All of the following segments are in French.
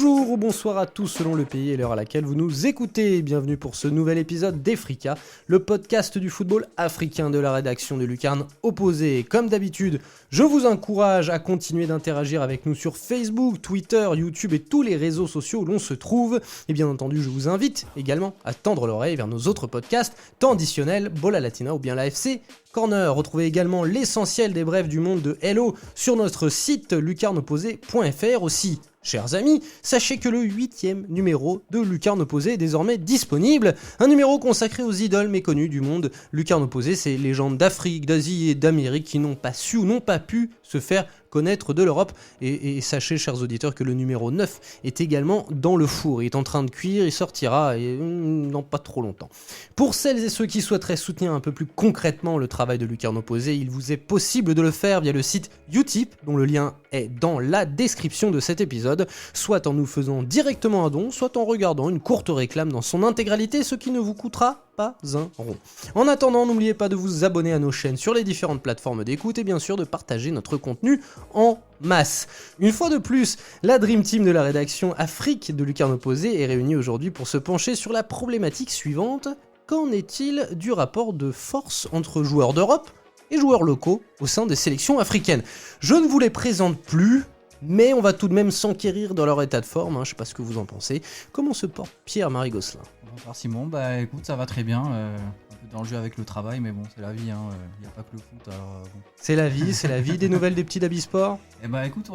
Bonjour ou bonsoir à tous selon le pays et l'heure à laquelle vous nous écoutez. Bienvenue pour ce nouvel épisode d'Efrika, le podcast du football africain de la rédaction de Lucarne Opposé. Comme d'habitude, je vous encourage à continuer d'interagir avec nous sur Facebook, Twitter, YouTube et tous les réseaux sociaux où l'on se trouve. Et bien entendu, je vous invite également à tendre l'oreille vers nos autres podcasts, tant additionnels, Bola Latina ou bien l'AFC Corner. Retrouvez également l'essentiel des brefs du monde de Hello sur notre site lucarneopposé.fr aussi. Chers amis, sachez que le 8e numéro de Lucarne Opposé est désormais disponible. Un numéro consacré aux idoles méconnues du monde. Lucarne Opposé, c'est les légendes d'Afrique, d'Asie et d'Amérique qui n'ont pas su ou n'ont pas pu se faire connaître de l'Europe. Et sachez, chers auditeurs, que le numéro 9 est également dans le four. Il est en train de cuire, il sortira dans pas trop longtemps. Pour celles et ceux qui souhaiteraient soutenir un peu plus concrètement le travail de Lucarne Opposé, il vous est possible de le faire via le site Utip, dont le lien est dans la description de cet épisode, soit en nous faisant directement un don, soit en regardant une courte réclame dans son intégralité, ce qui ne vous coûtera pas un rond. En attendant, n'oubliez pas de vous abonner à nos chaînes sur les différentes plateformes d'écoute et bien sûr de partager notre contenu en masse. Une fois de plus, la Dream Team de la rédaction Afrique de Lucarne Opposé est réunie aujourd'hui pour se pencher sur la problématique suivante. Qu'en est-il du rapport de force entre joueurs d'Europe et joueurs locaux au sein des sélections africaines ? Je ne vous les présente plus, mais on va tout de même s'enquérir dans leur état de forme, je sais pas ce que vous en pensez. Comment se porte Pierre-Marie Gosselin ? Bonsoir Simon, écoute, ça va très bien, un peu dans le jeu avec le travail, mais bon, c'est la vie, il n'y a pas que le foot, alors bon. C'est la vie, des nouvelles des petits d'Habit Sport ? Écoute,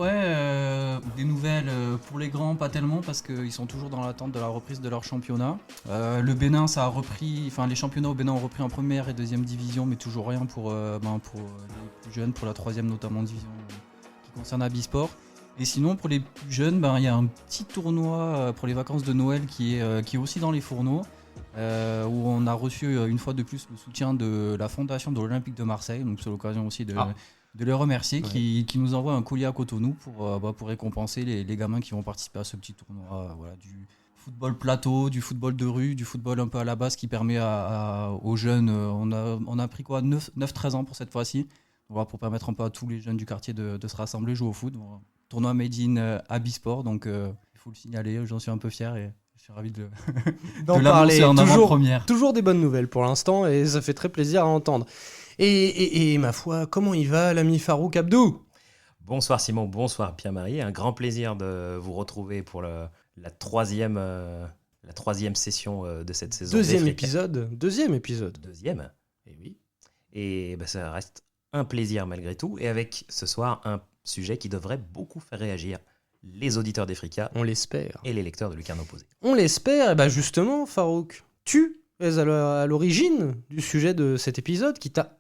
des nouvelles pour les grands, pas tellement, parce qu'ils sont toujours dans l'attente de la reprise de leur championnat. Le Bénin, ça a repris, les championnats au Bénin ont repris en première et deuxième division, mais toujours rien pour les plus jeunes, pour la troisième notamment division qui concerne Habit Sport. Et sinon, pour les plus jeunes, il y a un petit tournoi pour les vacances de Noël qui est aussi dans les fourneaux, où on a reçu une fois de plus le soutien de la fondation de l'Olympique de Marseille. Donc c'est l'occasion aussi de les remercier, qui nous envoie un collier à Cotonou pour récompenser les gamins qui vont participer à ce petit tournoi. Du football plateau, du football de rue, du football un peu à la base qui permet aux jeunes, on a pris 9-13 ans pour cette fois-ci, pour permettre un peu à tous les jeunes du quartier de se rassembler, jouer au foot. Tournoi made in Habit Sport, donc il faut le signaler, j'en suis un peu fier et je suis ravi d'en l'annoncer en avant-première. Toujours des bonnes nouvelles pour l'instant et ça fait très plaisir à entendre. Et ma foi, comment il va l'ami Farouk Abdou ? Bonsoir Simon, bonsoir Pierre-Marie, un grand plaisir de vous retrouver pour la troisième session de cette saison. Deuxième épisode. Deuxième, et oui. Et ça reste un plaisir malgré tout, et avec ce soir un sujet qui devrait beaucoup faire réagir les auditeurs d'Efrika. On l'espère. Et les lecteurs de Lucarne Opposé. On l'espère, et justement, Farouk, tu es à l'origine du sujet de cet épisode qui t'a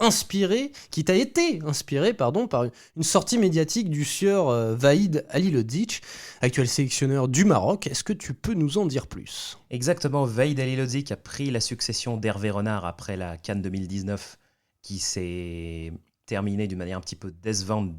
été inspiré par une sortie médiatique du sieur Vahid Halilhodžić, actuel sélectionneur du Maroc. Est-ce que tu peux nous en dire plus ? Exactement, Vahid Halilhodžić a pris la succession d'Hervé Renard après la CAN 2019 qui s'est terminé d'une manière un petit peu décevante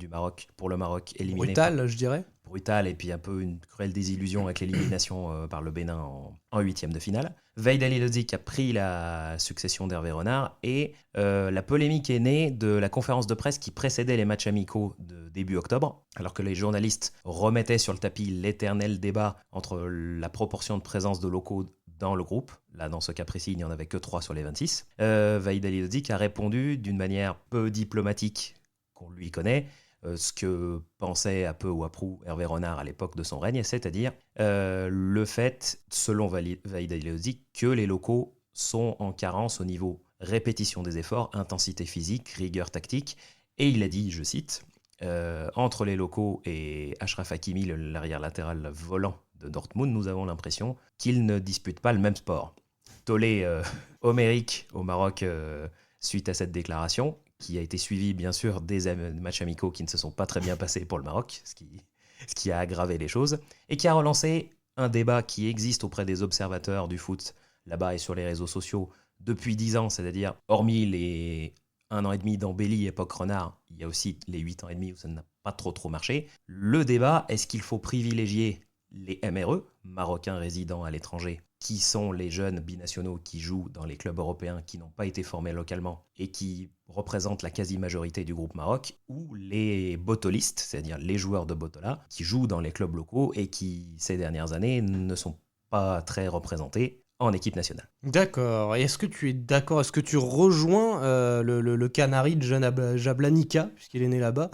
pour le Maroc, éliminé. Brutal, je dirais. Brutal, et puis un peu une cruelle désillusion avec l'élimination par le Bénin en huitième de finale. Vahid Halilhodžić a pris la succession d'Hervé Renard, et la polémique est née de la conférence de presse qui précédait les matchs amicaux de début octobre, alors que les journalistes remettaient sur le tapis l'éternel débat entre la proportion de présence de locaux dans le groupe. Là, dans ce cas précis, il n'y en avait que 3 sur les 26. Vahid Halilhodžić a répondu d'une manière peu diplomatique qu'on lui connaît, ce que pensait à peu ou à prou Hervé Renard à l'époque de son règne, c'est-à-dire le fait, selon Vahid Halilhodžić, que les locaux sont en carence au niveau répétition des efforts, intensité physique, rigueur tactique. Et il a dit, je cite, entre les locaux et Achraf Hakimi, l'arrière latéral volant de Dortmund, nous avons l'impression qu'ils ne disputent pas le même sport. Tollé homérique au Maroc suite à cette déclaration, qui a été suivie bien sûr des matchs amicaux qui ne se sont pas très bien passés pour le Maroc, ce qui a aggravé les choses, et qui a relancé un débat qui existe auprès des observateurs du foot là-bas et sur les réseaux sociaux depuis 10 ans, c'est-à-dire hormis les 1 an et demi d'embellie époque Renard, il y a aussi les 8 ans et demi où ça n'a pas trop marché. Le débat, est-ce qu'il faut privilégier les MRE, Marocains résidant à l'étranger, qui sont les jeunes binationaux qui jouent dans les clubs européens qui n'ont pas été formés localement et qui représentent la quasi-majorité du groupe Maroc, ou les botolistes, c'est-à-dire les joueurs de Botola, qui jouent dans les clubs locaux et qui, ces dernières années, ne sont pas très représentés en équipe nationale. D'accord. Et est-ce que tu es d'accord, est-ce que tu rejoins le Canari de jeune Jablanica, puisqu'il est né là-bas,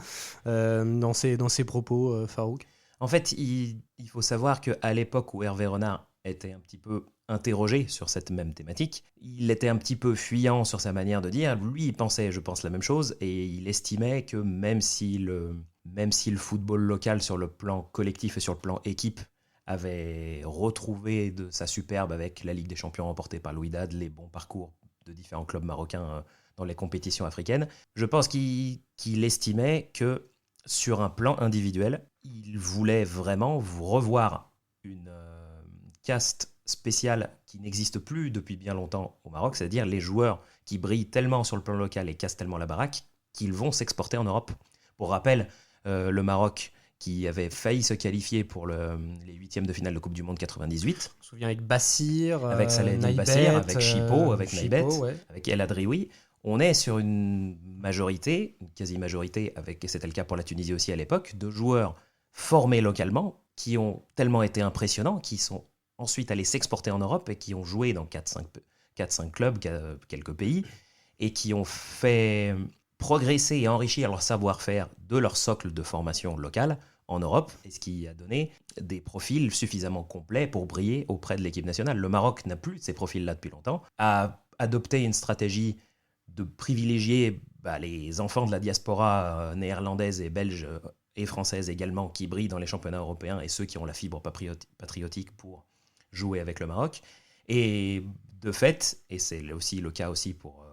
dans ses propos, Farouk? En fait, il faut savoir qu'à l'époque où Hervé Renard était un petit peu interrogé sur cette même thématique, il était un petit peu fuyant sur sa manière de dire. Lui, il pensait, je pense, la même chose, et il estimait que même si le football local sur le plan collectif et sur le plan équipe avait retrouvé de sa superbe avec la Ligue des Champions remportée par Louis Dade, les bons parcours de différents clubs marocains dans les compétitions africaines, je pense qu'il estimait que sur un plan individuel, il voulait vraiment revoir une caste spéciale qui n'existe plus depuis bien longtemps au Maroc, c'est-à-dire les joueurs qui brillent tellement sur le plan local et cassent tellement la baraque qu'ils vont s'exporter en Europe. Pour rappel, le Maroc qui avait failli se qualifier pour les huitièmes de finale de Coupe du Monde 98. Je me souviens avec Bassir, avec Saladin Naïbet, Bassir, avec Chipo, avec Naïbet, ouais. avec El Adrioui. On est sur une majorité, une quasi-majorité, et c'était le cas pour la Tunisie aussi à l'époque, de joueurs formés localement qui ont tellement été impressionnants, qui sont ensuite allés s'exporter en Europe et qui ont joué dans 4-5 clubs, quelques pays, et qui ont fait progresser et enrichir leur savoir-faire de leur socle de formation locale en Europe, et ce qui a donné des profils suffisamment complets pour briller auprès de l'équipe nationale. Le Maroc n'a plus ces profils-là depuis longtemps, a adopté une stratégie de privilégier les enfants de la diaspora néerlandaise et belge et française également qui brillent dans les championnats européens et ceux qui ont la fibre patriotique pour jouer avec le Maroc. Et de fait, et c'est aussi le cas aussi pour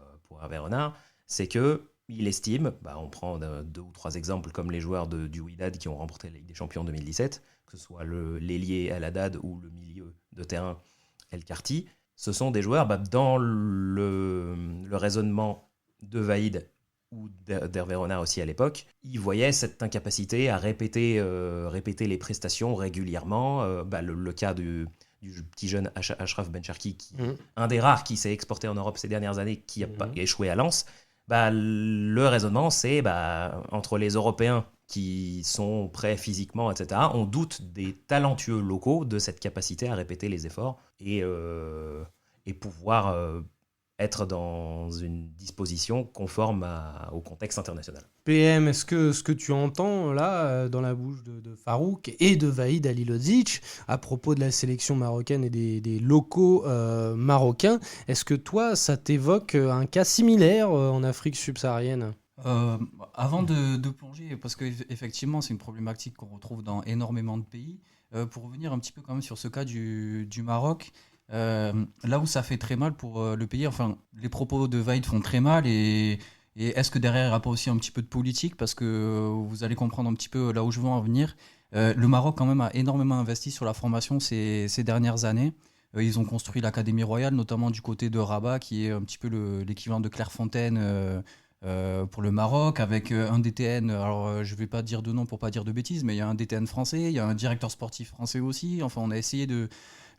Hervé Renard, c'est qu'il estime, on prend 2 ou 3 exemples comme les joueurs du Wydad qui ont remporté la Ligue des Champions en 2017, que ce soit l'ailier El Haddad ou le milieu de terrain El Karti, ce sont des joueurs dans le raisonnement de Vaïd ou d'Hervé Renard aussi à l'époque, ils voyaient cette incapacité à répéter les prestations régulièrement. Le cas du petit jeune Achraf Ben Cherki, un des rares qui s'est exporté en Europe ces dernières années, qui a pas échoué à Lens. Le raisonnement, c'est entre les Européens qui sont prêts physiquement, etc., on doute des talentueux locaux de cette capacité à répéter les efforts et pouvoir être dans une disposition conforme au contexte international. PM, est-ce que ce que tu entends là dans la bouche de Farouk et de Vaïd Halilodzic à propos de la sélection marocaine et des locaux marocains, est-ce que toi ça t'évoque un cas similaire en Afrique subsaharienne ? Avant de plonger, parce qu'effectivement c'est une problématique qu'on retrouve dans énormément de pays, pour revenir un petit peu quand même sur ce cas du Maroc, là où ça fait très mal pour le pays, enfin les propos de Vaïd font très mal et est-ce que derrière il n'y a pas aussi un petit peu de politique, parce que vous allez comprendre un petit peu là où je veux en venir. Le Maroc quand même a énormément investi sur la formation ces dernières années. Ils ont construit l'Académie Royale, notamment du côté de Rabat, qui est un petit peu l'équivalent de Clairefontaine pour le Maroc, avec un DTN, alors je vais pas dire de nom pour pas dire de bêtises, mais il y a un DTN français, il y a un directeur sportif français aussi. Enfin, on a essayé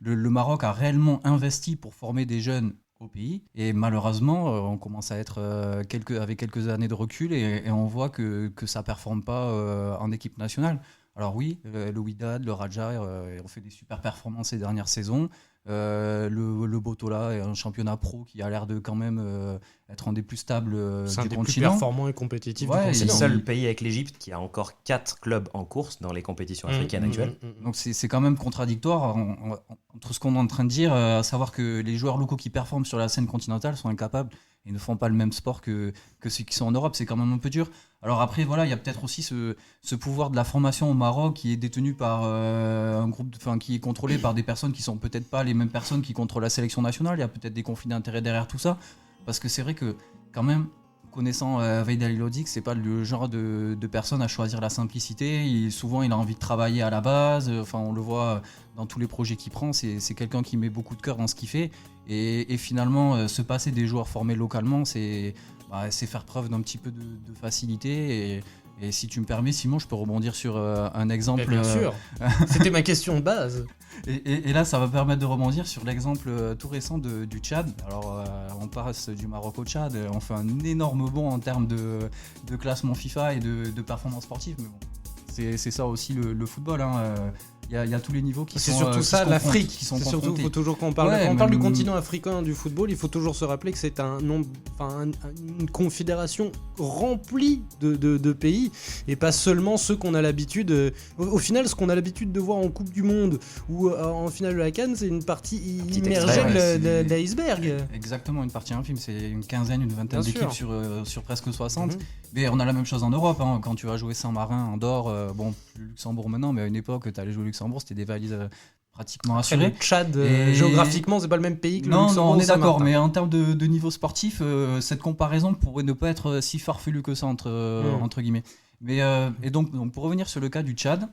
le Maroc a réellement investi pour former des jeunes au pays, et malheureusement on commence à être avec quelques années de recul et on voit que ça performe pas en équipe nationale. Alors oui, le Wydad, le Raja ont fait des super performances ces dernières saisons. Le Botola est un championnat pro qui a l'air de quand même être un des plus stables c'est un du des continent. plus performants et compétitifs du C'est le continent. seul pays avec l'Égypte qui a encore 4 clubs en course dans les compétitions africaines actuelles. Donc c'est quand même contradictoire entre ce qu'on est en train de dire, à savoir que les joueurs locaux qui performent sur la scène continentale sont incapables et ne font pas le même sport que ceux qui sont en Europe. C'est quand même un peu dur. Alors après, voilà, il y a peut-être aussi ce pouvoir de la formation au Maroc qui est détenu par un groupe, qui est contrôlé par des personnes qui sont peut-être pas les mêmes personnes qui contrôlent la sélection nationale. Il y a peut-être des conflits d'intérêts derrière tout ça, parce que c'est vrai que quand même, connaissant Vaïd Halilodzic, c'est pas le genre de personne à choisir la simplicité. Souvent, il a envie de travailler à la base. Enfin, on le voit dans tous les projets qu'il prend. C'est quelqu'un qui met beaucoup de cœur dans ce qu'il fait. Et finalement, se passer des joueurs formés localement, c'est faire preuve d'un petit peu de facilité. Et si tu me permets, Simon, je peux rebondir sur un exemple. Bien sûr. C'était ma question de base. Et là, ça va permettre de rebondir sur l'exemple tout récent du Tchad. Alors, on passe du Maroc au Tchad, on fait un énorme bond en termes de classement FIFA et de performance sportive. Mais bon, c'est ça aussi le football. Il y a tous les niveaux qui sont. C'est surtout ça, l'Afrique. C'est surtout, faut toujours quand on parle du continent africain du football, il faut toujours se rappeler que c'est une confédération remplie de pays et pas seulement ceux qu'on a l'habitude. Au final, ce qu'on a l'habitude de voir en Coupe du Monde ou en finale de la CAN, c'est une partie immergée de l'iceberg. Exactement, une partie infime. C'est une quinzaine, une vingtaine Bien d'équipes sur presque 60. Mais on a la même chose en Europe. Quand tu vas jouer Saint-Marin, Andorre, le Luxembourg maintenant, mais à une époque, tu allais jouer au Luxembourg, c'était des valises pratiquement assurées. Le Tchad, géographiquement, c'est pas le même pays que le Luxembourg. Non, on est d'accord, mais en termes de niveau sportif, cette comparaison pourrait ne pas être si farfelue que ça, entre guillemets. Mais, et donc, pour revenir sur le cas du Tchad,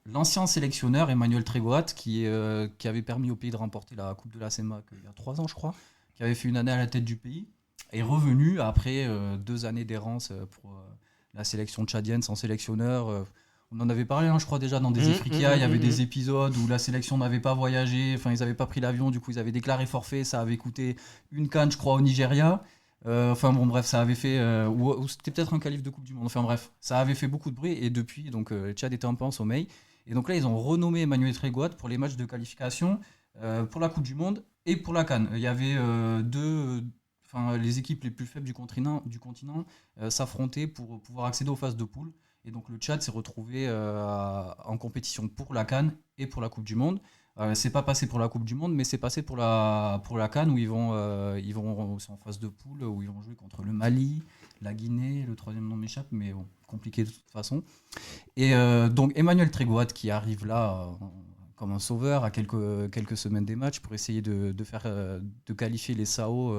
l'ancien sélectionneur Emmanuel Trégoat, qui avait permis au pays de remporter la Coupe de la CEMAC il y a 3 ans, je crois, qui avait fait une année à la tête du pays, est revenu après 2 années d'errance pour la sélection tchadienne sans sélectionneur. On en avait parlé, je crois, déjà dans des Africa. Il y avait des épisodes où la sélection n'avait pas voyagé, ils n'avaient pas pris l'avion, du coup ils avaient déclaré forfait, ça avait coûté une CAN, je crois, au Nigeria. Bref, ça avait fait ou c'était peut-être un qualif de Coupe du Monde. Ça avait fait beaucoup de bruit et depuis, donc Tchad était un peu en sommeil. Et donc là, ils ont renommé Emmanuel Trégoat pour les matchs de qualification pour la Coupe du Monde et pour la CAN. Il y avait les équipes les plus faibles du continent s'affrontaient pour pouvoir accéder aux phases de poule. Et donc le Tchad s'est retrouvé en compétition pour la CAN et pour la Coupe du Monde. C'est pas passé pour la Coupe du Monde, mais c'est passé pour la CAN où ils vont c'est en phase de poule où ils vont jouer contre le Mali, la Guinée, le troisième nom m'échappe, mais bon, compliqué de toute façon. Et donc Emmanuel Trégoat qui arrive là comme un sauveur à quelques semaines des matchs pour essayer de qualifier les SAO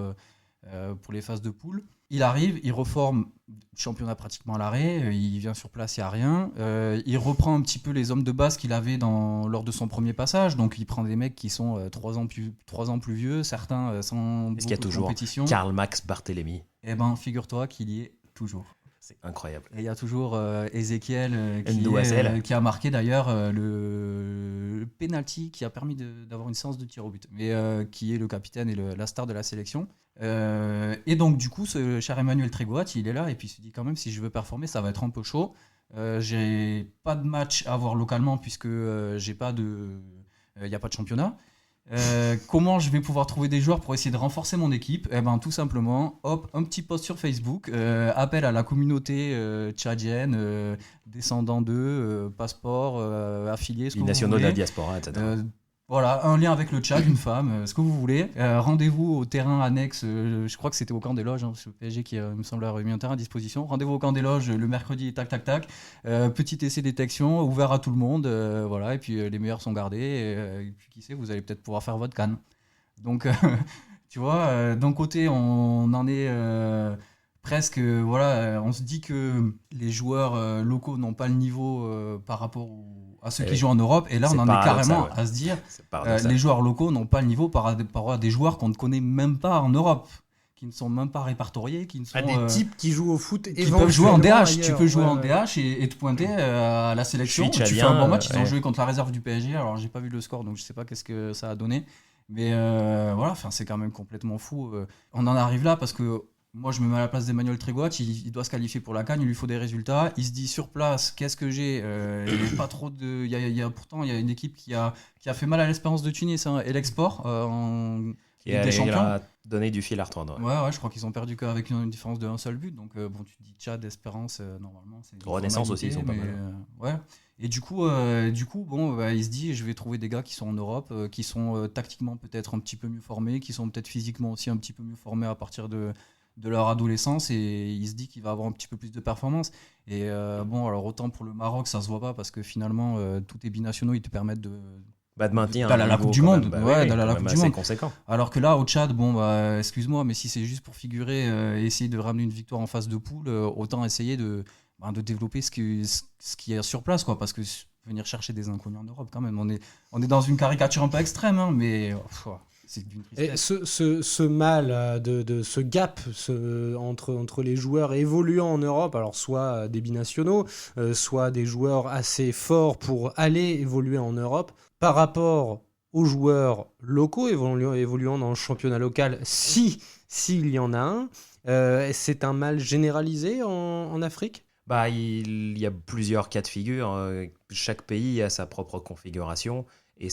pour les phases de poule. Il arrive, il reforme le championnat pratiquement à l'arrêt, il vient sur place, il n'y a rien. Il reprend un petit peu les hommes de base qu'il avait lors de son premier passage. Donc il prend des mecs qui sont 3 ans plus vieux, certains sans beaucoup de compétition. Est-ce qu'il y a toujours Karl-Max Barthélemy ? Eh ben, figure-toi qu'il y est toujours. C'est incroyable. Et il y a toujours Ezekiel qui a marqué d'ailleurs le penalty qui a permis d'avoir une séance de tir au but, mais qui est le capitaine et la star de la sélection. Et donc du coup, ce cher Emmanuel Trégoat, il est là et puis il se dit quand même si je veux performer, ça va être un peu chaud. J'ai pas de match à voir localement puisque il n'y a pas de championnat. Comment je vais pouvoir trouver des joueurs pour essayer de renforcer mon équipe ? Eh ben tout simplement, un petit post sur Facebook, appel à la communauté tchadienne, descendants d'eux, passeport, affiliés, ce que vous voulez. Nationaux de la diaspora, etc. Voilà, un lien avec le Tchad, une femme, ce que vous voulez. Rendez-vous au terrain annexe, je crois que c'était au camp des loges, c'est le PSG qui me semble avoir mis un terrain à disposition. Rendez-vous au camp des loges le mercredi, tac. Petit essai détection, ouvert à tout le monde, voilà, et puis les meilleurs sont gardés, et puis qui sait, vous allez peut-être pouvoir faire votre CAN. Donc, tu vois, d'un côté, on en est presque, on se dit que les joueurs locaux n'ont pas le niveau par rapport à ceux qui jouent en Europe, et là on en est carrément à se dire les joueurs locaux n'ont pas le niveau par rapport à des joueurs qu'on ne connaît même pas en Europe, qui ne sont même pas répertoriés, qui ne sont des types qui jouent au foot et qui peuvent jouer en DH. Tu peux jouer en DH et te pointer à la sélection. Tu fais un bon match. Ils ont joué contre la réserve du PSG. Alors j'ai pas vu le score, donc je sais pas qu'est-ce que ça a donné. Mais c'est quand même complètement fou. On en arrive là parce que moi, je me mets à la place d'Emmanuel Trégoat, il doit se qualifier pour la CAN, il lui faut des résultats. Il se dit sur place, qu'est-ce que j'ai ? Il n'y a pas trop de. Pourtant, il y a une équipe qui a fait mal à l'Espérance de Tunis et l'Export en Ligue des Champions. A donné du fil à retordre. Ouais, je crois qu'ils ont perdu qu'avec une différence de un seul but. Donc, tu te dis Tchad, Espérance, normalement. C'est Renaissance aussi, ils sont pas mal. Ouais. Et du coup, il se dit, je vais trouver des gars qui sont en Europe, qui sont tactiquement peut-être un petit peu mieux formés, qui sont peut-être physiquement aussi un petit peu mieux formés à partir de leur adolescence, et il se dit qu'il va avoir un petit peu plus de performance. Et alors autant pour le Maroc ça se voit pas parce que finalement tous tes binationaux ils te permettent de maintenir d'aller à la Coupe du Monde, d'aller à la Coupe du Monde. Conséquent. Alors que là au Tchad, excuse-moi, mais si c'est juste pour figurer, essayer de ramener une victoire en phase de poule, autant essayer de développer ce qu'il y a sur place, quoi, parce que venir chercher des inconnus en Europe quand même, on est dans une caricature un peu extrême, hein, mais c'est d'une Et tristesse. ce mal, ce gap entre les joueurs évoluant en Europe, alors soit des binationaux, soit des joueurs assez forts pour aller évoluer en Europe, par rapport aux joueurs locaux évoluant dans le championnat local, s'il y en a un, c'est un mal généralisé en Afrique? Bah, il y a plusieurs cas de figure. Chaque pays a sa propre configuration et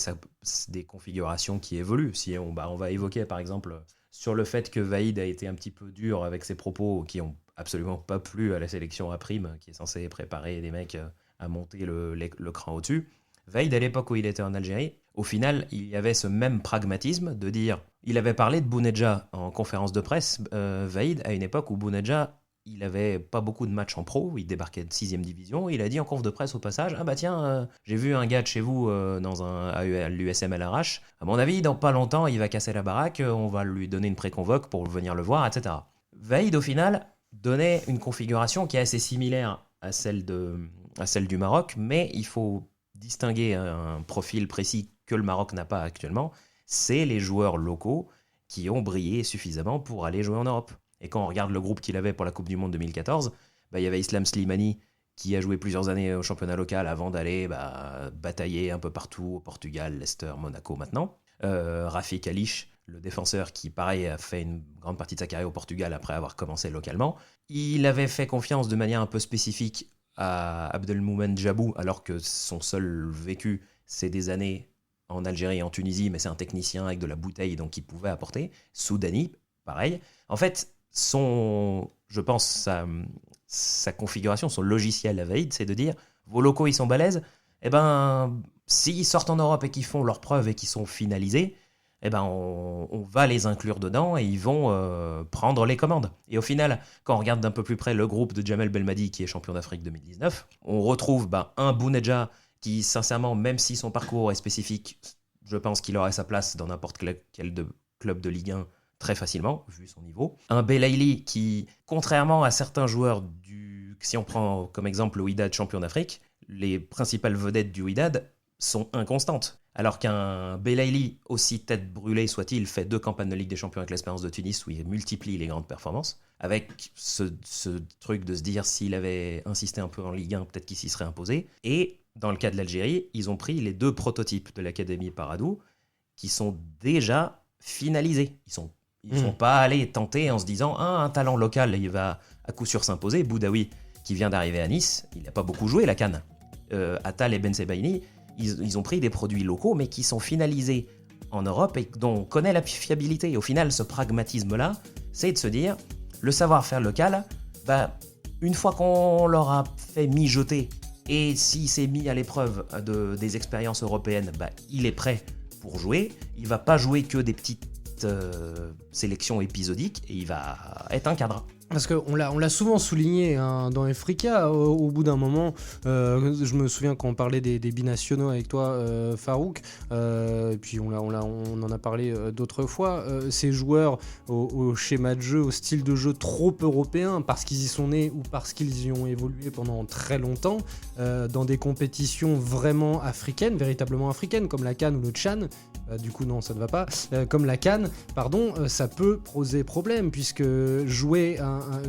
des configurations qui évoluent. Si on va évoquer par exemple sur le fait que Vaïd a été un petit peu dur avec ses propos qui ont absolument pas plu à la sélection à prime, qui est censée préparer les mecs à monter le cran au-dessus. Vaïd, à l'époque où il était en Algérie, au final, il y avait ce même pragmatisme de dire. Il avait parlé de Bounedjah en conférence de presse, Vaïd, à une époque où Bounedjah il avait pas beaucoup de matchs en pro, il débarquait de 6ème division, il a dit en conf de presse au passage, ah bah tiens, j'ai vu un gars de chez vous à l'USM LRH, à mon avis dans pas longtemps il va casser la baraque, on va lui donner une pré-convoque pour venir le voir, etc. Vaïd au final donnait une configuration qui est assez similaire à celle du Maroc, mais il faut distinguer un profil précis que le Maroc n'a pas actuellement, c'est les joueurs locaux qui ont brillé suffisamment pour aller jouer en Europe. Et quand on regarde le groupe qu'il avait pour la Coupe du Monde 2014, il y avait Islam Slimani qui a joué plusieurs années au championnat local avant d'aller batailler un peu partout au Portugal, Leicester, Monaco maintenant. Rafik Alish, le défenseur qui, pareil, a fait une grande partie de sa carrière au Portugal après avoir commencé localement. Il avait fait confiance de manière un peu spécifique à Abdelmoumen Djabou, alors que son seul vécu, c'est des années en Algérie et en Tunisie, mais c'est un technicien avec de la bouteille, donc il pouvait apporter. Soudani, pareil. En fait, je pense, sa configuration, son logiciel à Vaïd, c'est de dire, vos locaux, ils sont balèzes, s'ils sortent en Europe et qu'ils font leurs preuves et qu'ils sont finalisés, on va les inclure dedans et ils vont prendre les commandes. Et au final, quand on regarde d'un peu plus près le groupe de Jamel Belmadi, qui est champion d'Afrique 2019, on retrouve un Bounedjah qui, sincèrement, même si son parcours est spécifique, je pense qu'il aurait sa place dans n'importe quel club de Ligue 1 très facilement, vu son niveau. Un Belaïli qui, contrairement à certains joueurs si on prend comme exemple le Wydad champion d'Afrique, les principales vedettes du Wydad sont inconstantes. Alors qu'un Belaïli, aussi tête brûlée soit-il, fait 2 campagnes de Ligue des Champions avec l'Espérance de Tunis où il multiplie les grandes performances, avec ce truc de se dire s'il avait insisté un peu en Ligue 1, peut-être qu'il s'y serait imposé. Et dans le cas de l'Algérie, ils ont pris les 2 prototypes de l'Académie Paradou qui sont déjà finalisés. Ils sont pas allés tenter en se disant un talent local, il va à coup sûr s'imposer. Boudaoui, qui vient d'arriver à Nice, il n'a pas beaucoup joué la CAN. Attal et Ben Sebaini, ils ont pris des produits locaux, mais qui sont finalisés en Europe et dont on connaît la fiabilité. Et au final, ce pragmatisme-là, c'est de se dire, le savoir-faire local, une fois qu'on leur a fait mijoter, et s'il s'est mis à l'épreuve des expériences européennes, il est prêt pour jouer. Il va pas jouer que des petites sélections épisodiques et il va être un cadre. Parce qu'on l'a souvent souligné dans Africa, au bout d'un moment, je me souviens quand on parlait des binationaux avec toi, Farouk, et puis on en a parlé d'autres fois, ces joueurs au schéma de jeu, au style de jeu trop européen, parce qu'ils y sont nés ou parce qu'ils y ont évolué pendant très longtemps, dans des compétitions vraiment africaines, véritablement africaines, comme la CAN ou le Tchan, du coup non ça ne va pas, comme la CAN, ça peut poser problème, puisque jouer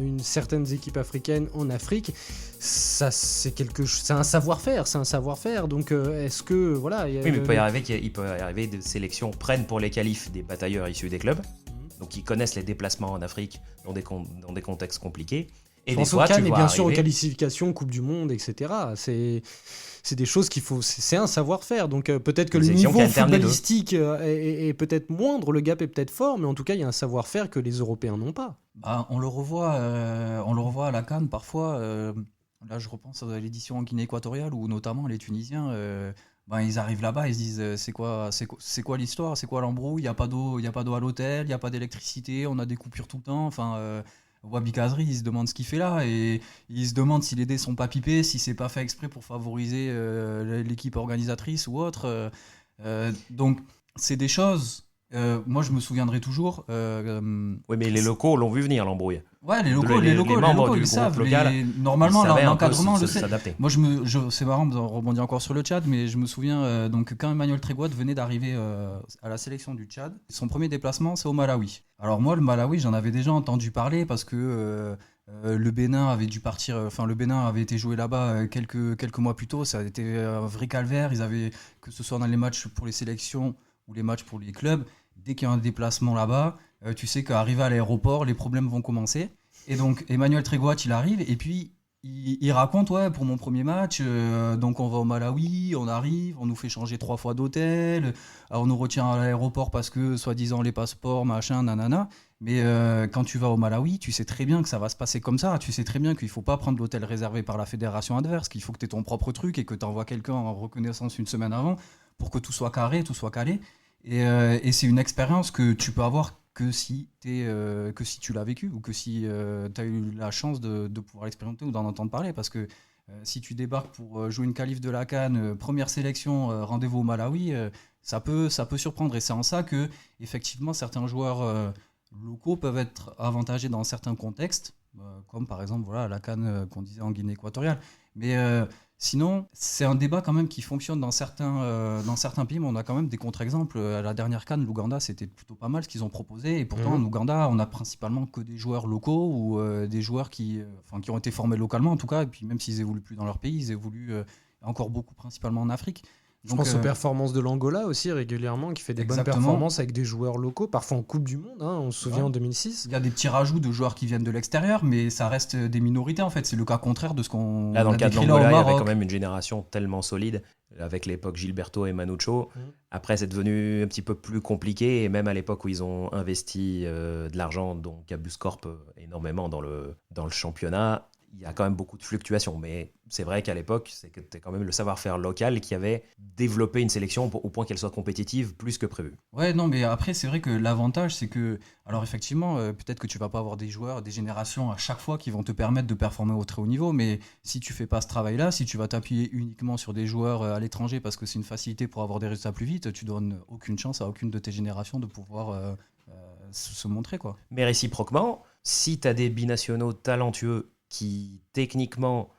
une certaines équipes africaines en Afrique, ça c'est un savoir-faire, donc est-ce que voilà oui, mais il peut y arriver des sélections prennent pour les qualifs des batailleurs issus des clubs, donc ils connaissent les déplacements en Afrique dans des contextes compliqués. Et des fois, et bien sûr aux qualifications, Coupe du Monde, etc. C'est des choses qu'il faut. C'est un savoir-faire. Donc peut-être que le niveau footballistique est peut-être moindre, le gap est peut-être fort, mais en tout cas il y a un savoir-faire que les Européens n'ont pas. On le revoit à la CAN parfois. Là, je repense à l'édition en Guinée équatoriale où notamment les Tunisiens. Ils arrivent là-bas, ils se disent c'est quoi l'histoire, c'est quoi l'embrouille, il y a pas d'eau à l'hôtel, il y a pas d'électricité, on a des coupures tout le temps. Wabi Kazri, il se demande ce qu'il fait là et il se demande si les dés sont pas pipés, si c'est pas fait exprès pour favoriser l'équipe organisatrice ou autre. Donc c'est des choses Moi, je me souviendrai toujours. Oui, mais les locaux l'ont vu venir, l'embrouille. Ouais, les membres locaux, du ils groupe savent. local, Normalement, ils savaient un peu l'encadrement le sait. s'adapter. Moi, c'est marrant, on rebondit encore sur le Tchad, mais je me souviens donc quand Emmanuel Trégoat venait d'arriver à la sélection du Tchad, son premier déplacement, c'est au Malawi. Alors moi, le Malawi, j'en avais déjà entendu parler parce que le Bénin avait dû partir. Enfin, le Bénin avait été joué là-bas quelques mois plus tôt. Ça a été un vrai calvaire. Ils avaient, que ce soit dans les matchs pour les sélections ou les matchs pour les clubs, dès qu'il y a un déplacement là-bas, tu sais qu'arrivé à l'aéroport, les problèmes vont commencer. Et donc Emmanuel Trégoat, il arrive et puis il raconte, ouais, pour mon premier match, donc on va au Malawi, on arrive, on nous fait changer 3 fois d'hôtel, on nous retient à l'aéroport parce que soi-disant les passeports, machin, nanana. Mais quand tu vas au Malawi, tu sais très bien que ça va se passer comme ça. Tu sais très bien qu'il ne faut pas prendre l'hôtel réservé par la fédération adverse, qu'il faut que tu aies ton propre truc et que tu envoies quelqu'un en reconnaissance une semaine avant pour que tout soit carré, tout soit calé. Et c'est une expérience que tu peux avoir que si tu l'as vécu ou que si tu as eu la chance de pouvoir l'expérimenter ou d'en entendre parler. Parce que si tu débarques pour jouer une qualif de la CAN, première sélection, rendez-vous au Malawi, ça peut surprendre. Et c'est en ça que, effectivement, certains joueurs locaux peuvent être avantagés dans certains contextes, comme par exemple voilà, la CAN qu'on disait en Guinée équatoriale. Mais sinon, c'est un débat quand même qui fonctionne dans certains pays, mais on a quand même des contre-exemples. À la dernière CAN, l'Ouganda, c'était plutôt pas mal ce qu'ils ont proposé. Et pourtant, en Ouganda, on a principalement que des joueurs locaux ou des joueurs qui ont été formés localement en tout cas. Et puis même s'ils évoluent plus dans leur pays, ils évoluent encore beaucoup principalement en Afrique. Je pense aux performances de l'Angola aussi régulièrement, qui fait des bonnes performances avec des joueurs locaux, parfois en Coupe du Monde, hein, on se souvient en 2006. Il y a des petits rajouts de joueurs qui viennent de l'extérieur, mais ça reste des minorités en fait. C'est le cas contraire de ce qu'on là, dans a le cas de décrit là au l'Angola, il y Maroc. avait quand même une génération tellement solide, avec l'époque Gilberto et Manucho. Après, c'est devenu un petit peu plus compliqué, et même à l'époque où ils ont investi de l'argent, donc Cabus Corp énormément dans le championnat, il y a quand même beaucoup de fluctuations. Mais c'est vrai qu'à l'époque, c'était quand même le savoir-faire local qui avait développé une sélection au point qu'elle soit compétitive plus que prévu. Ouais, non, mais après, c'est vrai que l'avantage, c'est que, alors effectivement, peut-être que tu vas pas avoir des joueurs, des générations à chaque fois qui vont te permettre de performer au très haut niveau, mais si tu fais pas ce travail-là, si tu vas t'appuyer uniquement sur des joueurs à l'étranger parce que c'est une facilité pour avoir des résultats plus vite, tu donnes aucune chance à aucune de tes générations de pouvoir se montrer, quoi. Mais réciproquement, si tu as des binationaux talentueux qui, techniquement,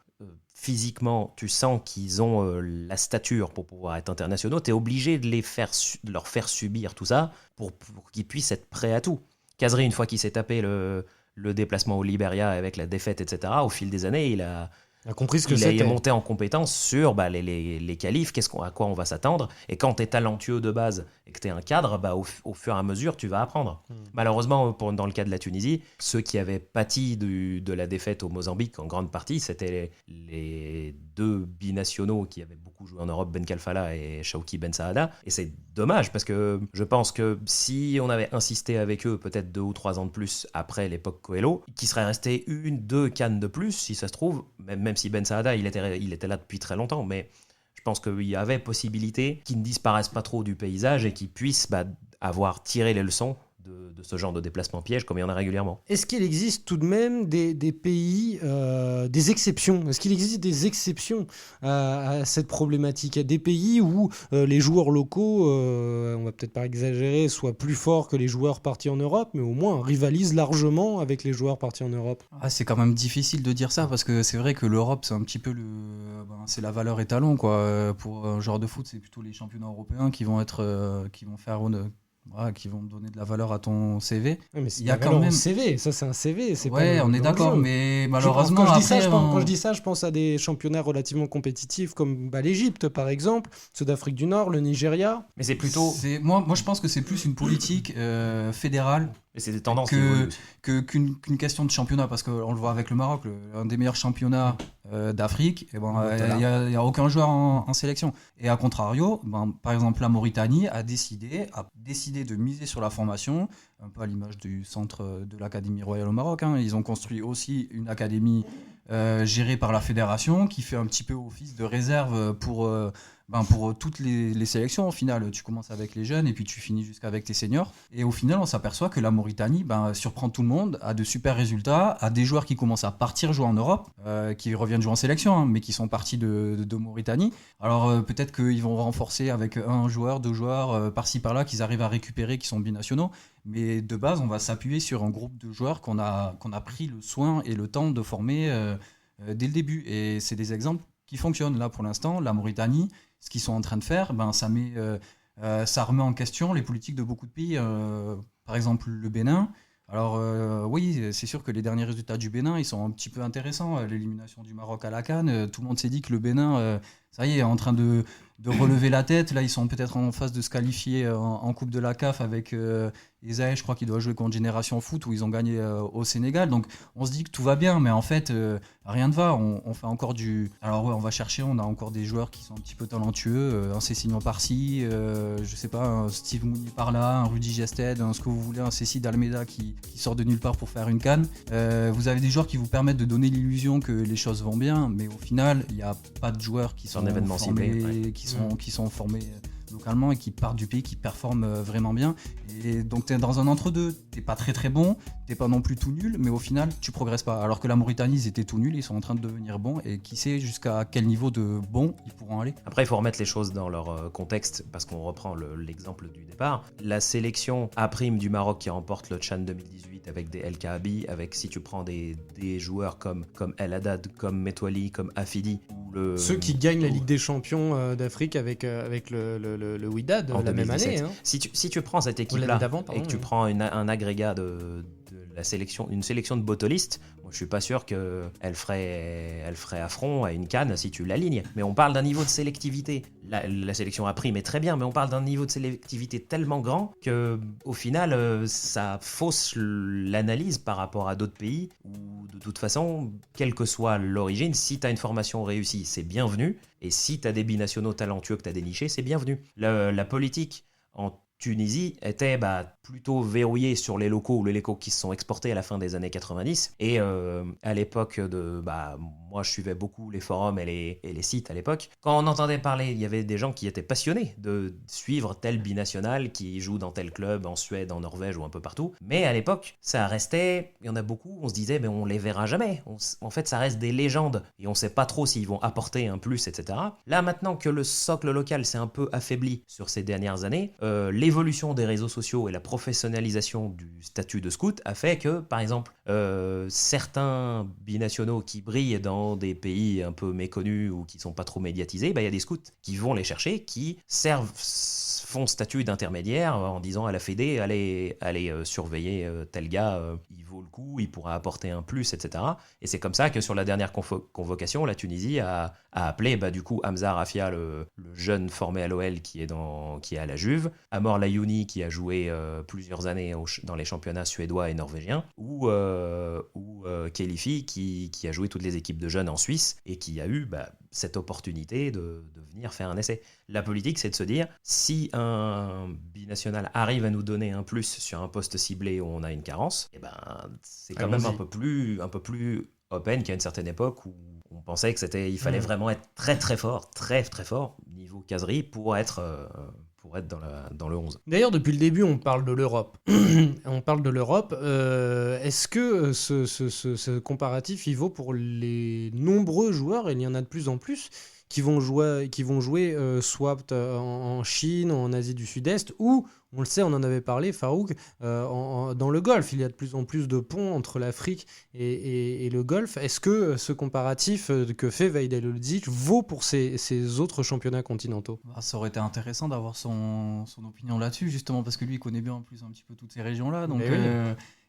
physiquement, tu sens qu'ils ont la stature pour pouvoir être internationaux, tu es obligé de leur faire subir tout ça pour qu'ils puissent être prêts à tout. Kazri, une fois qu'il s'est tapé le déplacement au Libéria avec la défaite, etc., au fil des années, il a compris ce que c'était. Il est monté en compétence sur les qualifs, à quoi on va s'attendre. Et quand tu es talentueux de base et que tu es un cadre, au fur et à mesure, tu vas apprendre. Malheureusement, dans le cas de la Tunisie, ceux qui avaient pâti de la défaite au Mozambique, en grande partie, c'était les deux binationaux qui avaient beaucoup joué en Europe, Ben Kalfala et Shawki Ben Saada. Et c'est dommage, parce que je pense que si on avait insisté avec eux peut-être 2 ou 3 ans de plus après l'époque Coelho, qui serait resté 1-2 cannes de plus, si ça se trouve, même si Ben Saada, il était là depuis très longtemps, mais je pense qu'il y avait possibilité qu'il ne disparaisse pas trop du paysage et qu'il puisse avoir tiré les leçons de ce genre de déplacement piège comme il y en a régulièrement. Est-ce qu'il existe tout de même des pays, des exceptions ? Est-ce qu'il existe des exceptions à cette problématique ? Il y a des pays où les joueurs locaux, on va peut-être pas exagérer, soient plus forts que les joueurs partis en Europe, mais au moins rivalisent largement avec les joueurs partis en Europe. C'est quand même difficile de dire ça parce que c'est vrai que l'Europe, c'est un petit peu c'est la valeur étalon, quoi. Pour un joueur de foot, c'est plutôt les championnats européens qui vont qui vont donner de la valeur à ton CV. Ouais, mais il y a quand même CV, ça c'est un CV. C'est ouais, pas on est d'accord, mais malheureusement, quand je dis ça, je pense à des championnats relativement compétitifs comme l'Égypte par exemple, ceux d'Afrique du Nord, le Nigeria. Mais c'est plutôt. Moi, je pense que c'est plus une politique fédérale. Et c'est des tendances qu'une question de championnat, parce qu'on le voit avec le Maroc, un des meilleurs championnats d'Afrique, il n'y a aucun joueur en sélection. Et à contrario, par exemple, la Mauritanie a décidé de miser sur la formation, un peu à l'image du centre de l'Académie royale au Maroc. Ils ont construit aussi une académie gérée par la fédération qui fait un petit peu office de réserve pour pour toutes les sélections, au final, tu commences avec les jeunes et puis tu finis jusqu'avec tes seniors. Et au final, on s'aperçoit que la Mauritanie surprend tout le monde, a de super résultats, a des joueurs qui commencent à partir jouer en Europe, qui reviennent jouer en sélection, hein, mais qui sont partis de Mauritanie. Alors peut-être qu'ils vont renforcer avec un joueur, deux joueurs, par-ci par-là, qu'ils arrivent à récupérer, qui sont binationaux. Mais de base, on va s'appuyer sur un groupe de joueurs qu'on a pris le soin et le temps de former dès le début. Et c'est des exemples qui fonctionnent. Là, pour l'instant, la Mauritanie, ce qu'ils sont en train de faire, ça remet en question les politiques de beaucoup de pays. Par exemple, le Bénin. Alors oui, c'est sûr que les derniers résultats du Bénin, ils sont un petit peu intéressants. L'élimination du Maroc à la CAN, tout le monde s'est dit que le Bénin, ça y est en train de relever la tête. Là, ils sont peut-être en phase de se qualifier en Coupe de la CAF avec Esaïe, je crois qu'il doit jouer contre Génération Foot où ils ont gagné au Sénégal. Donc on se dit que tout va bien, mais en fait, rien ne va. On fait encore Alors ouais, on va chercher, on a encore des joueurs qui sont un petit peu talentueux. Un Cécignon par-ci, je sais pas, un Steve Mounier par-là, un Rudy Gested, ce que vous voulez, un Cécile d'Almeida qui sort de nulle part pour faire une CAN. Vous avez des joueurs qui vous permettent de donner l'illusion que les choses vont bien, mais au final, il n'y a pas de joueurs qui sont formés, qui sont formés localement et qui partent du pays, qui performent vraiment bien. Et donc tu es dans un entre-deux, t'es pas très très bon, t'es pas non plus tout nul, mais au final tu progresses pas. Alors que la Mauritanie, ils étaient tout nuls, ils sont en train de devenir bons, et qui sait jusqu'à quel niveau de bon ils pourront aller. Après, il faut remettre les choses dans leur contexte, parce qu'on reprend l'exemple du départ. La sélection A' du Maroc qui remporte le Tchad 2018 avec des El Kaabi, avec, si tu prends des joueurs comme El Haddad, comme Metwali, comme Afidi, ceux qui gagnent la Ligue des Champions d'Afrique avec le Wydad la même année. Hein. Si tu prends cette équipe-là et que tu prends un agrégat de la sélection, une sélection de botolistes, moi je suis pas sûr qu'elle ferait affront à une CAN si tu l'alignes. Mais on parle d'un niveau de sélectivité. La sélection A' est très bien, mais on parle d'un niveau de sélectivité tellement grand que au final ça fausse l'analyse par rapport à d'autres pays où de toute façon, quelle que soit l'origine, si tu as une formation réussie, c'est bienvenu. Et si tu as des binationaux talentueux que tu as dénichés, c'est bienvenu. La politique en Tunisie était plutôt verrouillée sur les locaux ou les locaux qui se sont exportés à la fin des années 90. Et à l'époque moi je suivais beaucoup les forums et les sites à l'époque. Quand on entendait parler, il y avait des gens qui étaient passionnés de suivre tel binational qui joue dans tel club en Suède, en Norvège ou un peu partout. Mais à l'époque, ça restait, il y en a beaucoup, on se disait mais on les verra jamais. En fait, ça reste des légendes et on sait pas trop s'ils vont apporter un plus, etc. Là maintenant que le socle local s'est un peu affaibli sur ces dernières années, l'évolution des réseaux sociaux et la professionnalisation du statut de scout a fait que, par exemple, certains binationaux qui brillent dans des pays un peu méconnus ou qui sont pas trop médiatisés, il y a des scouts qui vont les chercher, qui font statut d'intermédiaire en disant à la Fédé, allez surveiller tel gars, il vaut le coup, il pourra apporter un plus, etc. Et c'est comme ça que sur la dernière convocation, la Tunisie a appelé du coup Hamza Rafia, le jeune formé à l'OL qui est à la Juve, Amor Layouni qui a joué plusieurs années dans les championnats suédois et norvégiens, ou Kelifi qui a joué toutes les équipes de jeunes en Suisse et qui a eu cette opportunité de venir faire un essai. La politique, c'est de se dire, si un binational arrive à nous donner un plus sur un poste ciblé où on a une carence, c'est quand même un peu plus open qu'à une certaine époque où on pensait qu'il fallait vraiment être très très fort, très très fort, niveau caserie, pour être dans le 11. D'ailleurs, depuis le début, on parle de l'Europe. Est-ce que ce comparatif, il vaut pour les nombreux joueurs, et il y en a de plus en plus, qui vont jouer soit en Chine, en Asie du Sud-Est, ou, on le sait, on en avait parlé, Farouk, dans le Golfe. Il y a de plus en plus de ponts entre l'Afrique et le Golfe. Est-ce que ce comparatif que fait Vahid El Lodzic vaut pour ces autres championnats continentaux ? Ça aurait été intéressant d'avoir son opinion là-dessus, justement, parce que lui, il connaît bien en plus un petit peu toutes ces régions-là. Donc,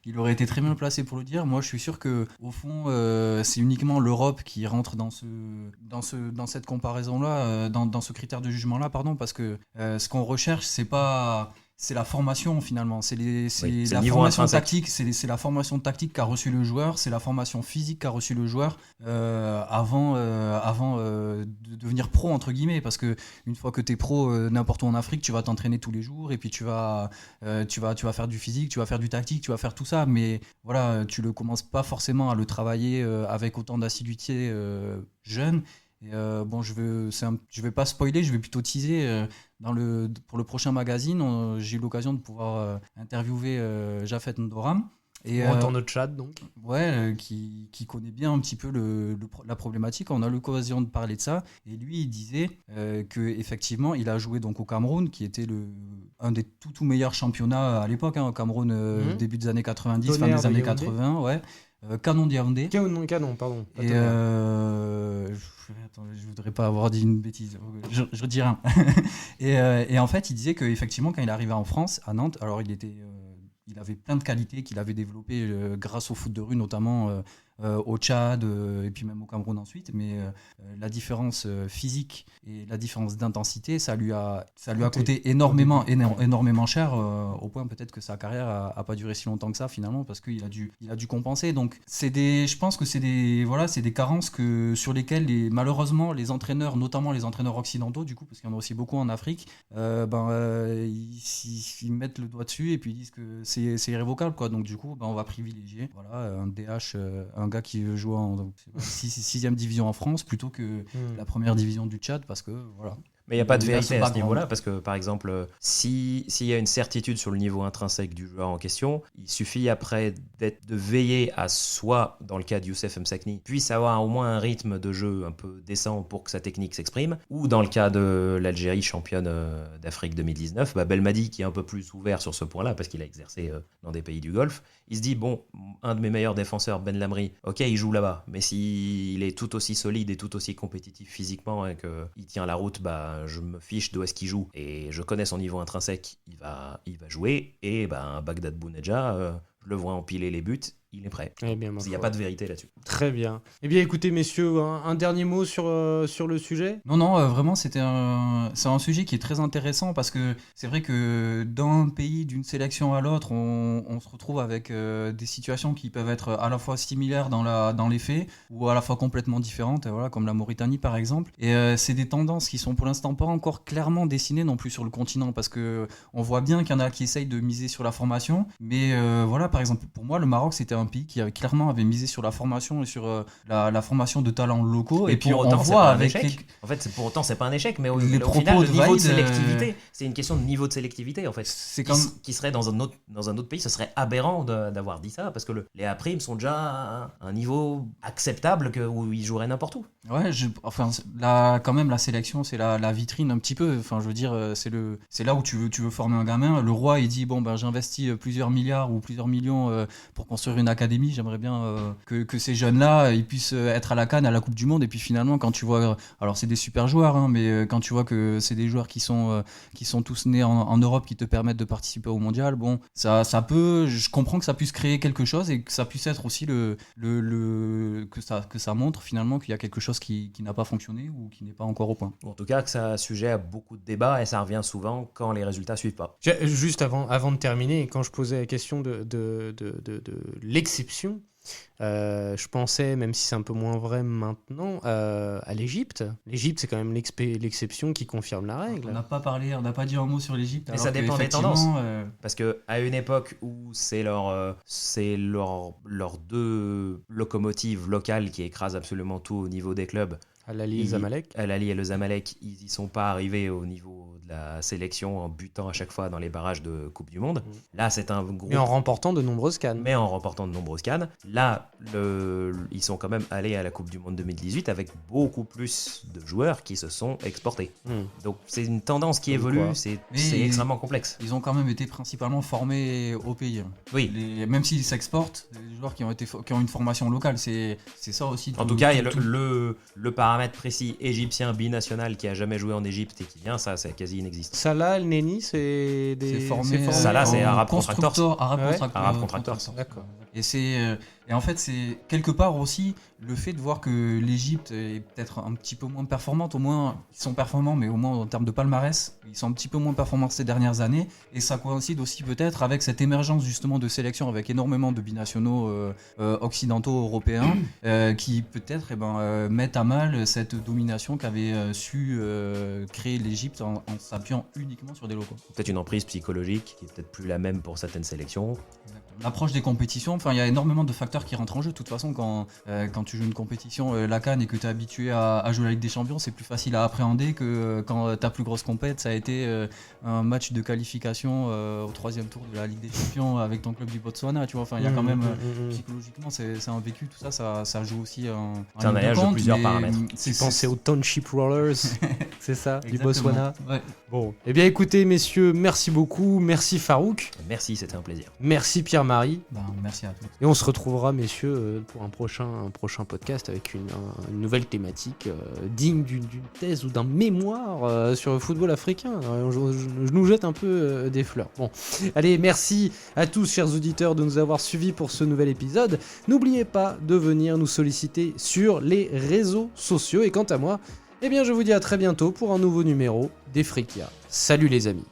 il aurait été très bien placé pour le dire. Moi, je suis sûr que au fond, c'est uniquement l'Europe qui rentre dans cette comparaison-là, dans ce critère de jugement-là, parce que ce qu'on recherche, c'est la formation finalement, c'est la formation tactique, c'est la formation tactique qu'a reçu le joueur, c'est la formation physique qu'a reçu le joueur avant de devenir pro entre guillemets, parce que une fois que tu es pro n'importe où en Afrique, tu vas t'entraîner tous les jours et puis tu vas faire du physique, tu vas faire du tactique, tu vas faire tout ça, mais voilà, tu le commences pas forcément à le travailler avec autant d'assiduité jeune. Et bon, je vais pas spoiler, je vais plutôt teaser. Pour le prochain magazine, j'ai eu l'occasion de pouvoir interviewer Jafet Ndoram. Et, Dans notre chat, donc. Ouais, qui connaît bien un petit peu la problématique. On a eu l'occasion de parler de ça. Et lui, il disait qu'effectivement, il a joué donc au Cameroun, qui était un des tout meilleurs championnats à l'époque, au Cameroun, début des années 90, Tonnerre fin des années de Yaoundé. 80, ouais. Canon de Yaoundé. Canon, pardon. Et je voudrais pas avoir dit une bêtise, je dis rien. et en fait, il disait qu'effectivement, quand il arrivait en France, à Nantes, alors il avait plein de qualités qu'il avait développées grâce au foot de rue, notamment au Tchad et puis même au Cameroun ensuite. Mais la différence physique et la différence d'intensité, ça lui a coûté énormément cher, au point peut-être que sa carrière a pas duré si longtemps que ça finalement, parce qu'il a dû compenser. Donc je pense que c'est des carences sur lesquelles malheureusement les entraîneurs, notamment les entraîneurs occidentaux du coup, parce qu'il y en a aussi beaucoup en Afrique, ils mettent le doigt dessus et puis ils disent que c'est irrévocable, quoi. Donc du coup, on va privilégier un DH, un gars qui veut jouer en 6e division en France plutôt que la première division du Tchad, parce que voilà. Mais il n'y a pas de vérité à ce niveau-là, parce que par exemple, s'il y a une certitude sur le niveau intrinsèque du joueur en question, il suffit après de veiller à soit, dans le cas de Youssef Msakni, puisse avoir au moins un rythme de jeu un peu décent pour que sa technique s'exprime, ou dans le cas de l'Algérie championne d'Afrique 2019, Belmadi qui est un peu plus ouvert sur ce point-là, parce qu'il a exercé dans des pays du Golfe, il se dit, bon, un de mes meilleurs défenseurs, Ben Lamri, ok, il joue là-bas, mais s'il est tout aussi solide et tout aussi compétitif physiquement et qu'il tient la route, je me fiche d'où est-ce qu'il joue et je connais son niveau intrinsèque, il va jouer. Et Bagdad Bounedjah, je le vois empiler les buts, il est prêt. Il n'y a pas de vérité là-dessus. Très bien. Eh bien, écoutez, messieurs, un dernier mot sur le sujet ? Non, vraiment, c'est un sujet qui est très intéressant, parce que c'est vrai que d'un pays, d'une sélection à l'autre, on se retrouve avec des situations qui peuvent être à la fois similaires dans les faits ou à la fois complètement différentes, voilà, comme la Mauritanie par exemple. Et c'est des tendances qui sont pour l'instant pas encore clairement dessinées non plus sur le continent, parce que on voit bien qu'il y en a qui essayent de miser sur la formation, mais voilà, par exemple, pour moi, le Maroc, c'était un pays qui avait misé sur la formation et sur la formation de talents locaux. Et puis on voit avec en fait, pour autant, c'est pas un échec, mais au propos final, le niveau de Vaïd, sélectivité, c'est une question de niveau de sélectivité en fait. C'est qui serait dans un autre pays, ce serait aberrant d'avoir dit ça, parce que les A' sont déjà à un niveau acceptable où ils joueraient n'importe où. Ouais, quand même, la sélection, c'est la vitrine un petit peu. Enfin, je veux dire, c'est là où tu veux former un gamin. Le roi, il dit, j'investis plusieurs milliards ou plusieurs millions pour construire une académie. J'aimerais bien que ces jeunes-là, ils puissent être à la CAN, à la Coupe du Monde. Et puis finalement, quand tu vois, alors c'est des super joueurs, hein, mais quand tu vois que c'est des joueurs qui sont tous nés en Europe, qui te permettent de participer au mondial, ça peut, je comprends que ça puisse créer quelque chose et que ça puisse être aussi que ça montre finalement qu'il y a quelque chose qui n'a pas fonctionné ou qui n'est pas encore au point. En tout cas, que ça sujet à beaucoup de débats, et ça revient souvent quand les résultats suivent pas. Juste avant de terminer, quand je posais la question de l'exception, je pensais, même si c'est un peu moins vrai maintenant, à l'Égypte. L'Égypte, c'est quand même l'exception qui confirme la règle. On n'a pas dit un mot sur l'Égypte. Mais ça dépend des tendances. Parce qu'à une époque où c'est leurs deux locomotives locales qui écrasent absolument tout au niveau des clubs, Al-Ahly et le Zamalek. Al-Ahly et le Zamalek, ils n'y sont pas arrivés au niveau de la sélection en butant à chaque fois dans les barrages de Coupe du Monde. Là, c'est un groupe... Mais en remportant de nombreuses CAN. Là, ils sont quand même allés à la Coupe du Monde 2018 avec beaucoup plus de joueurs qui se sont exportés. Donc, c'est une tendance qui évolue, c'est extrêmement complexe. Ils ont quand même été principalement formés au pays. Oui. Même s'ils s'exportent, les joueurs qui ont une formation locale, c'est ça aussi. En tout cas, il y a le paramètre précis égyptien binational qui a jamais joué en Égypte et qui vient, ça c'est quasi inexistant. Salah, El Neni, c'est formé. Salah, c'est Arab Contractors. Arab Contractors. D'accord. Et en fait, c'est quelque part aussi le fait de voir que l'Égypte est peut-être un petit peu moins performante. Au moins, ils sont performants, mais au moins en termes de palmarès, ils sont un petit peu moins performants ces dernières années. Et ça coïncide aussi peut-être avec cette émergence justement de sélection avec énormément de binationaux occidentaux européens qui peut-être mettent à mal cette domination qu'avait su créer l'Égypte en s'appuyant uniquement sur des locaux. Peut-être une emprise psychologique qui est peut-être plus la même pour certaines sélections. L'approche des compétitions Enfin, il y a énormément de facteurs qui rentrent en jeu. De toute façon, quand tu joues une compétition, la CAN, et que tu es habitué à jouer la Ligue des Champions, c'est plus facile à appréhender que quand ta plus grosse compète, ça a été un match de qualification au 3e tour de la Ligue des Champions avec ton club du Botswana. Tu vois, enfin, il y a quand même psychologiquement, c'est un vécu, tout ça joue aussi c'est un alliage de plusieurs paramètres. Tu pensais aux Township Rollers, c'est ça, du Botswana. Ouais. Bon, eh bien écoutez messieurs, merci beaucoup, merci Farouk. Merci, c'était un plaisir. Merci Pierre-Marie. Merci à tous. Et on se retrouvera messieurs pour un prochain podcast avec une nouvelle thématique digne d'une thèse ou d'un mémoire sur le football africain. Je nous jette un peu des fleurs. Bon, allez, merci à tous chers auditeurs de nous avoir suivis pour ce nouvel épisode. N'oubliez pas de venir nous solliciter sur les réseaux sociaux. Et quant à moi, eh bien je vous dis à très bientôt pour un nouveau numéro d'Efrikia. Salut les amis.